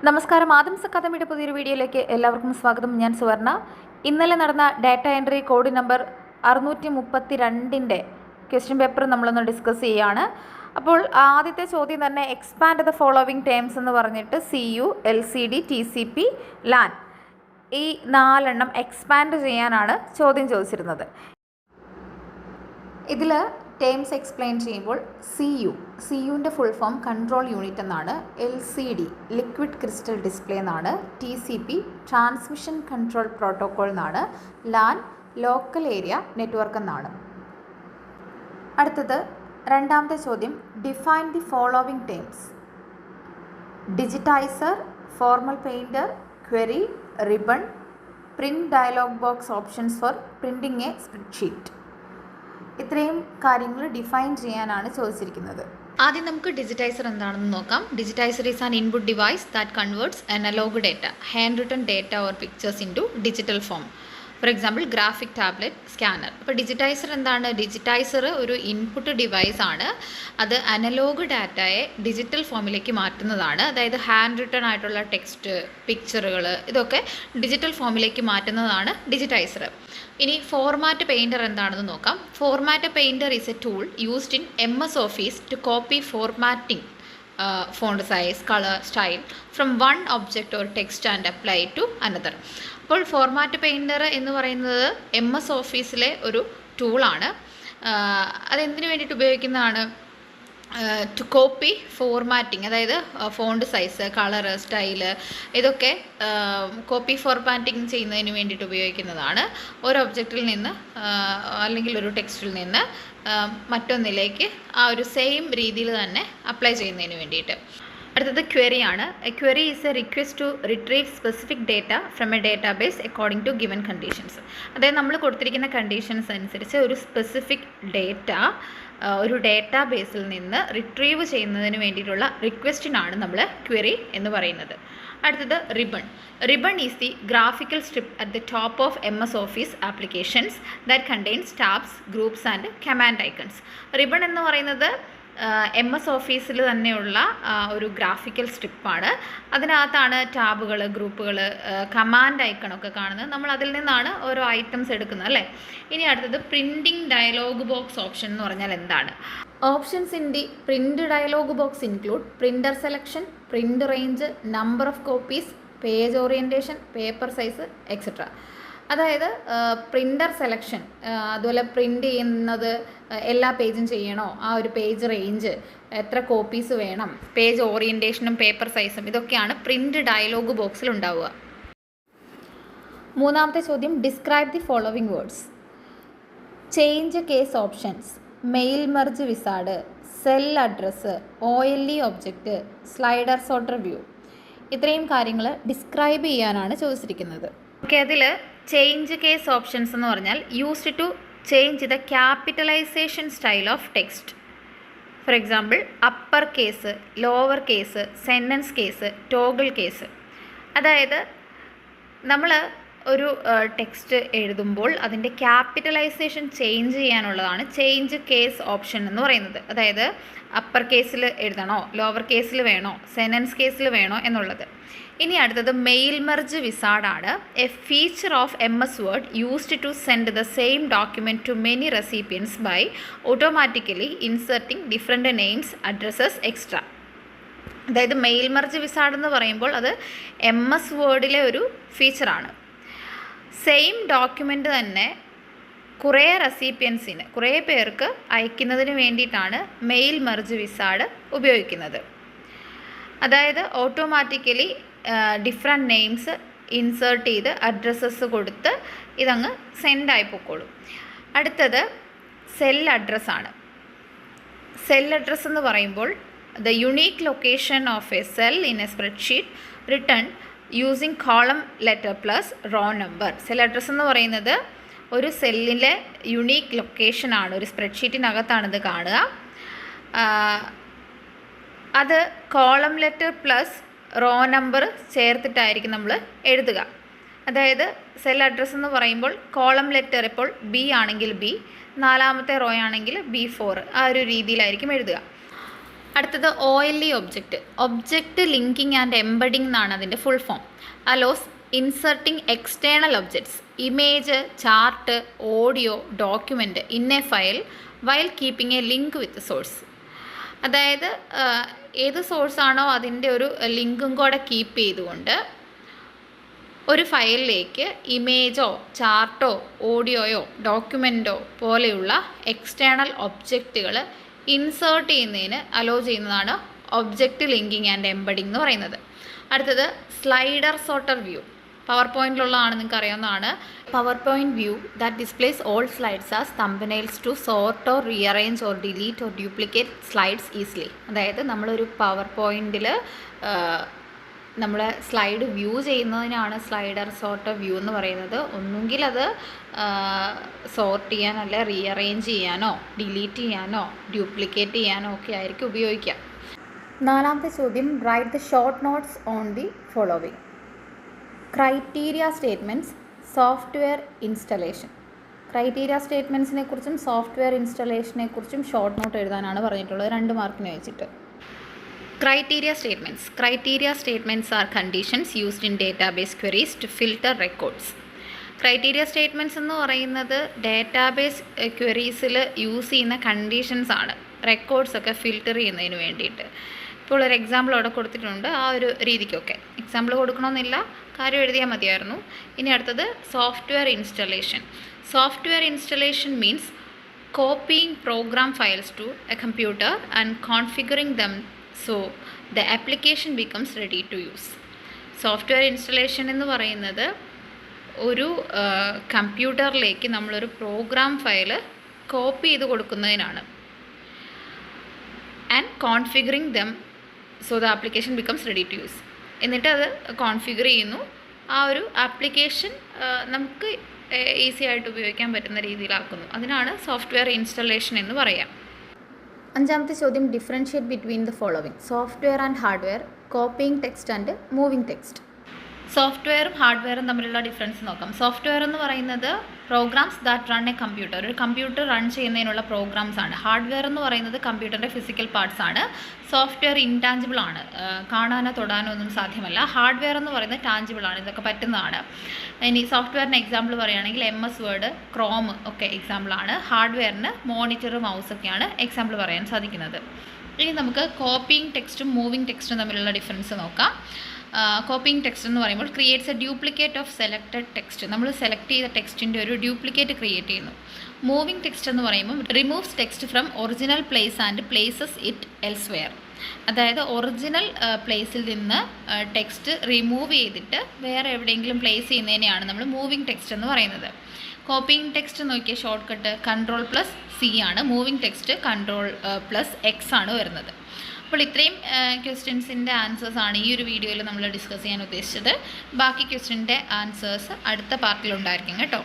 നമസ്കാരം. ആദംസ് അക്കാദമിയുടെ പുതിയൊരു വീഡിയോയിലേക്ക് എല്ലാവർക്കും സ്വാഗതം. ഞാൻ സുവർണ. ഇന്നലെ നടന്ന data entry code number 632 question paper നമ്മളൊന്ന് ഡിസ്കസ് ചെയ്യുകയാണ്. അപ്പോൾ ആദ്യത്തെ ചോദ്യം തന്നെ എക്സ്പാൻഡ് ദ ഫോളോവിങ് ടേംസ് എന്ന് പറഞ്ഞിട്ട് CU, LCD, TCP, LAN ഈ 4 എക്സ്പാൻഡ് ചെയ്യാനാണ് ചോദ്യം ചോദിച്ചിരുന്നത്. ഇതിൽ ടേംസ് എക്സ്പ്ലെയിൻ ചെയ്യുമ്പോൾ CUൻ്റെ ഫുൾ ഫോം കൺട്രോൾ യൂണിറ്റ് എന്നാണ്, LCD ലിക്വിഡ് ക്രിസ്റ്റൽ ഡിസ്പ്ലേ എന്നാണ്, TCP ട്രാൻസ്മിഷൻ കൺട്രോൾ പ്രോട്ടോക്കോൾ എന്നാണ്, LAN ലോക്കൽ ഏരിയ നെറ്റ്വർക്ക് എന്നാണ്. അടുത്തത് രണ്ടാമത്തെ ചോദ്യം define the following terms: digitiser, formal painter, query, ribbon, print dialog box options four printing A spreadsheet. ഇത്രയും കാര്യങ്ങൾ define ചെയ്യാനാണ് ചോദിച്ചിരിക്കുന്നത്. ആദ്യം നമുക്ക് ഡിജിറ്റൈസർ എന്താണെന്ന് നോക്കാം. Digitizer is an input device that converts analog data, hand written data or pictures into digital form. For example graphic tablet, scanner. അപ്പോൾ digitizer എന്താണ്? ഡിജിറ്റൈസർ ഒരു ഇൻപുട്ട് ഡിവൈസ് ആണ്. അത് അനലോഗ് ഡാറ്റയെ ഡിജിറ്റൽ ഫോമിലേക്ക് മാറ്റുന്നതാണ്. അതായത് ഹാൻഡ് റിട്ടൺ ആയിട്ടുള്ള ടെക്സ്റ്റ്, പിക്ചറുകൾ, ഇതൊക്കെ ഡിജിറ്റൽ ഫോമിലേക്ക് മാറ്റുന്നതാണ് ഡിജിറ്റൈസർ. ഇനി ഫോർമാറ്റ് പെയിൻറ്റർ എന്താണെന്ന് നോക്കാം. Format painter is a tool used in MS Office to copy formatting font size, colour, style from one object or text and apply to another. അപ്പോൾ ഫോർമാറ്റ് പെയിൻറ്റർ എന്ന് പറയുന്നത് MS Officeലെ ഒരു ടൂളാണ്. അതെന്തിനു വേണ്ടിയിട്ട് ഉപയോഗിക്കുന്നതാണ്? ടു കോപ്പി ഫോർമാറ്റിംഗ്, അതായത് ഫോണ്ട് സൈസ്, കളറ്, സ്റ്റൈല്, ഇതൊക്കെ കോപ്പി ഫോർമാറ്റിംഗ് ചെയ്യുന്നതിന് വേണ്ടിയിട്ട് ഉപയോഗിക്കുന്നതാണ്. ഒരു ഒബ്ജക്റ്റിൽ നിന്ന് അല്ലെങ്കിൽ ഒരു ടെക്സ്റ്റിൽ നിന്ന് മറ്റൊന്നിലേക്ക് ആ ഒരു സെയിം രീതിയിൽ തന്നെ അപ്ലൈ ചെയ്യുന്നതിന് വേണ്ടിയിട്ട്. അടുത്തത് ക്വറിയാണ്. A query is a request to retrieve specific data from a database according to given conditions. അതായത് നമ്മൾ കൊടുത്തിരിക്കുന്ന കണ്ടീഷൻസ് അനുസരിച്ച് ഒരു സ്പെസിഫിക് ഡേറ്റ ഒരു ഡേറ്റാബേസിൽ നിന്ന് റിട്രീവ് ചെയ്യുന്നതിന് വേണ്ടിയിട്ടുള്ള റിക്വസ്റ്റിനാണ് നമ്മൾ ക്വറി എന്ന് പറയുന്നത്. അടുത്തത് ribbon. Ribbon is the graphical strip at the top of MS Office applications that contains tabs, groups and command icons. Ribbon എന്ന് പറയുന്നത് MS Officeൽ തന്നെയുള്ള ഒരു ഗ്രാഫിക്കൽ സ്ട്രിപ്പാണ്. അതിനകത്താണ് ടാബുകൾ, ഗ്രൂപ്പുകൾ, കമാൻഡ് ഐക്കണൊക്കെ കാണുന്നത്. നമ്മൾ അതിൽ നിന്നാണ് ഓരോ ഐറ്റംസ് എടുക്കുന്നത്, അല്ലേ? ഇനി അടുത്തത് പ്രിൻറ്റിംഗ് ഡയലോഗ് ബോക്സ് ഓപ്ഷൻ എന്ന് പറഞ്ഞാൽ എന്താണ്? Options in the print dialog box include printer selection, print range, number of copies, page orientation, paper size, etcetera. അതായത് പ്രിൻറ്റർ സെലക്ഷൻ, അതുപോലെ പ്രിൻ്റ് ചെയ്യുന്നത് എല്ലാ പേജും ചെയ്യണോ, ആ ഒരു പേജ് റേഞ്ച്, എത്ര കോപ്പീസ് വേണം, പേജ് ഓറിയൻറ്റേഷനും പേപ്പർ സൈസും, ഇതൊക്കെയാണ് പ്രിൻറ്റ് ഡയലോഗ് ബോക്സിൽ ഉണ്ടാവുക. മൂന്നാമത്തെ ചോദ്യം describe the following words: change case options, mail merge wizard, cell address, OLE object, slider sorter view. ഇത്രയും കാര്യങ്ങൾ ഡിസ്ക്രൈബ് ചെയ്യാനാണ് ചോദിച്ചിരിക്കുന്നത്. ഓക്കെ, അതിൽ ചേഞ്ച് കേസ് ഓപ്ഷൻസ് എന്ന് പറഞ്ഞാൽ used to change the capitalisation style of text. For example upper case, lower case, sentence case, toggle case. അതായത് നമ്മൾ ഒരു ടെക്സ്റ്റ് എഴുതുമ്പോൾ അതിൻ്റെ ക്യാപിറ്റലൈസേഷൻ ചേഞ്ച് ചെയ്യാനുള്ളതാണ് ചേഞ്ച് കേസ് ഓപ്ഷൻ എന്ന് പറയുന്നത്. അതായത് അപ്പർ കേസിൽ എഴുതണോ, ലോവർ കേസിൽ വേണോ, സെൻറ്റൻസ് കേസിൽ വേണോ എന്നുള്ളത്. ഇനി അടുത്തത് മെയിൽ മെർജ് വിസാർഡാണ്. A feature of MS Word used to send the same document to many recipients by automatically inserting different names, addresses, extra. അതായത് മെയിൽ മെർജ് വിസാർഡ് എന്ന് പറയുമ്പോൾ അത് MS Wordലെ ഒരു ഫീച്ചറാണ്. സെയിം ഡോക്യുമെൻ്റ് തന്നെ കുറേ റെസിപ്പിയൻസിന്, കുറേ പേർക്ക് അയക്കുന്നതിന് വേണ്ടിയിട്ടാണ് മെയിൽ മെർജ് വിസാർഡ് ഉപയോഗിക്കുന്നത്. അതായത് ഓട്ടോമാറ്റിക്കലി ഡിഫറെൻറ്റ് നെയിംസ് ഇൻസേർട്ട് ചെയ്ത് അഡ്രസ്സസ് കൊടുത്ത് ഇതങ്ങ് സെൻഡായി പൊക്കോളും. അടുത്തത് സെൽ അഡ്രസ്സാണ്. സെൽ അഡ്രസ്സ് എന്ന് പറയുമ്പോൾ the unique location of A cell in A spreadsheet return using column letter plus row number. Cell address എന്ന് പറയുന്നത് ഒരു സെല്ലിലെ യുണീക്ക് ലൊക്കേഷനാണ്. ഒരു സ്പ്രെഡ്ഷീറ്റിനകത്താണിത് കാണുക. അത് column letter plus row number ചേർത്തിട്ടായിരിക്കും നമ്മൾ എഴുതുക. അതായത് സെൽ അഡ്രസ്സ് എന്ന് പറയുമ്പോൾ കോളം ലെറ്റർ ഇപ്പോൾ B ആണെങ്കിൽ B, നാലാമത്തെ റോ ആണെങ്കിൽ B4, ആ ഒരു രീതിയിലായിരിക്കും എഴുതുക. അടുത്തത് OLE object linking and embedding എന്നാണ് അതിൻ്റെ full form. Allows inserting external objects, image, chart, audio, document in a file while keeping a link with source. അതായത് ഏത് സോഴ്സാണോ അതിൻ്റെ ഒരു ലിങ്കും കൂടെ കീപ്പ് ചെയ്തുകൊണ്ട് ഒരു ഫയലിലേക്ക് ഇമേജോ ചാർട്ടോ ഓഡിയോയോ ഡോക്യുമെൻറ്റോ പോലെയുള്ള എക്സ്റ്റേണൽ ഒബ്ജക്റ്റുകൾ ഇൻസേർട്ട് ചെയ്യുന്നതിന് അലോ ചെയ്യുന്നതാണ് ഒബ്ജക്റ്റ് ലിങ്കിങ് ആൻഡ് എംബഡിങ് എന്ന് പറയുന്നത്. അടുത്തത് സ്ലൈഡർ സോർട്ടർ വ്യൂ. പവർ പോയിൻറ്റിലുള്ളതാണ്, നിങ്ങൾക്ക് അറിയാവുന്നതാണ്. PowerPoint view that displays all slides as thumbnails to sort or rearrange or delete or duplicate slides easily. അതായത് നമ്മളൊരു പവർ പോയിൻറ്റിൽ നമ്മൾ സ്ലൈഡ് വ്യൂ ചെയ്യുന്നതിനാണ് സ്ലൈഡർ സോർട്ടർ വ്യൂ എന്ന് പറയുന്നത്. ഒന്നുകിൽ അത് സോർട്ട് ചെയ്യാനോ അല്ലെ റീഅറേഞ്ച് ചെയ്യാനോ ഡിലീറ്റ് ചെയ്യാനോ ഡ്യൂപ്ലിക്കേറ്റ് ചെയ്യാനോ ഒക്കെ ആയിരിക്കും ഉപയോഗിക്കുക. 4ാമത്തെ ചോദ്യം, write the short notes on the following. Criteria statements, software installation. Criteria സ്റ്റേറ്റ്മെൻറ്റ്സിനെ കുറിച്ചും സോഫ്റ്റ്വെയർ ഇൻസ്റ്റലേഷനെ കുറിച്ചും ഷോർട്ട് നോട്ട് എഴുതാനാണ് പറഞ്ഞിട്ടുള്ളത്, 2 മാർക്കിന് വെച്ചിട്ട്. Criteria statements are conditions used in database queries to filter records. Criteria statements എന്ന് പറയുന്നത് ഡേറ്റാബേസ് ക്വരീസിൽ യൂസ് ചെയ്യുന്ന കണ്ടീഷൻസ് ആണ്, റെക്കോർഡ്സ് ഒക്കെ ഫിൽറ്റർ ചെയ്യുന്നതിന് വേണ്ടിയിട്ട്. ഇപ്പോൾ ഒരു എക്സാമ്പിൾ അവിടെ കൊടുത്തിട്ടുണ്ട്, ആ ഒരു രീതിക്കൊക്കെ എക്സാമ്പിൾ കൊടുക്കണമെന്നില്ല, കാര്യം എഴുതിയാൽ മതിയായിരുന്നു. ഇനി അടുത്തത് software installation means copying program files to a computer and configuring them so the application becomes ready to use. Software installation എന്ന് പറയുന്നത് ഒരു കമ്പ്യൂട്ടറിലേക്ക് നമ്മളൊരു പ്രോഗ്രാം ഫയൽ കോപ്പി ചെയ്ത് കൊടുക്കുന്നതിനാണ്. And configuring them so the application becomes ready to use. എന്നിട്ട് അത് configure ചെയ്യുന്നു, ആ ഒരു ആപ്ലിക്കേഷൻ നമുക്ക് ഈസി ആയിട്ട് ഉപയോഗിക്കാൻ പറ്റുന്ന രീതിയിലാക്കുന്നു. അതിനാണ് സോഫ്റ്റ്വെയർ ഇൻസ്റ്റലേഷൻ എന്ന് പറയാം. 5ാമത്തെ ചോദ്യം, differentiate between the following. Software and hardware, copying text and moving text. സോഫ്റ്റ്വെയറും ഹാർഡ്വെയറും തമ്മിലുള്ള ഡിഫറൻസ് നോക്കാം. സോഫ്റ്റ്വെയർ എന്ന് പറയുന്നത് programs that run a computer, ഒരു കമ്പ്യൂട്ടർ റൺ ചെയ്യുന്നതിനുള്ള പ്രോഗ്രാംസ് ആണ്. ഹാർഡ്വെയർ എന്ന് പറയുന്നത് കമ്പ്യൂട്ടറിൻ്റെ ഫിസിക്കൽ പാർട്സ് ആണ്. സോഫ്റ്റ്വെയർ ഇൻടാഞ്ചിബിൾ ആണ്, കാണാനോ തൊടാനോ ഒന്നും സാധ്യമല്ല. ഹാർഡ്വെയർ എന്ന് പറയുന്നത് ടാഞ്ചിബിൾ ആണ്, ഇതൊക്കെ പറ്റുന്നതാണ്. ഇനി സോഫ്റ്റ്വെയറിന് എക്സാമ്പിൾ പറയുകയാണെങ്കിൽ MS വേർഡ്, ക്രോം ഒക്കെ എക്സാമ്പിളാണ്. ഹാർഡ്വെയറിന് മോണിറ്റർ, മൗസ് ഒക്കെയാണ് എക്സാമ്പിൾ പറയാൻ സാധിക്കുന്നത്. ഇനി നമുക്ക് കോപ്പിയിങ് ടെക്സ്റ്റും മൂവിങ് ടെക്സ്റ്റും തമ്മിലുള്ള ഡിഫറൻസ് നോക്കാം. കോപ്പിയിങ് ടെക്സ്റ്റ് എന്ന് പറയുമ്പോൾ creates A duplicate of selected text, നമ്മൾ സെലക്ട് ചെയ്ത ടെക്സ്റ്റിൻ്റെ ഒരു ഡ്യൂപ്ലിക്കേറ്റ് ക്രിയേറ്റ് ചെയ്യുന്നു. മൂവിങ് ടെക്സ്റ്റ് എന്ന് പറയുമ്പോൾ removes text from original place and places it elsewhere. അതായത് ഒറിജിനൽ പ്ലേസിൽ നിന്ന് ടെക്സ്റ്റ് റിമൂവ് ചെയ്തിട്ട് വേറെ എവിടെയെങ്കിലും പ്ലേസ് ചെയ്യുന്നതിനെയാണ് നമ്മൾ മൂവിങ് ടെക്സ്റ്റ് എന്ന് പറയുന്നത്. കോപ്പിയിങ് ടെക്സ്റ്റ് നോക്കിയ ഷോർട്ട് കട്ട് Ctrl+C ആണ്, മൂവിങ് ടെക്സ്റ്റ് Ctrl+X ആണ് വരുന്നത്. അപ്പോൾ ഇത്രയും ക്വസ്റ്റ്യൻസിൻ്റെ ആൻസേഴ്സാണ് ഈ ഒരു വീഡിയോയിൽ നമ്മൾ ഡിസ്കസ് ചെയ്യാൻ ഉദ്ദേശിച്ചത്. ബാക്കി ക്വസ്റ്റ്യൻ്റെ ആൻസേഴ്സ് അടുത്ത പാർട്ടിലുണ്ടായിരിക്കും കേട്ടോ.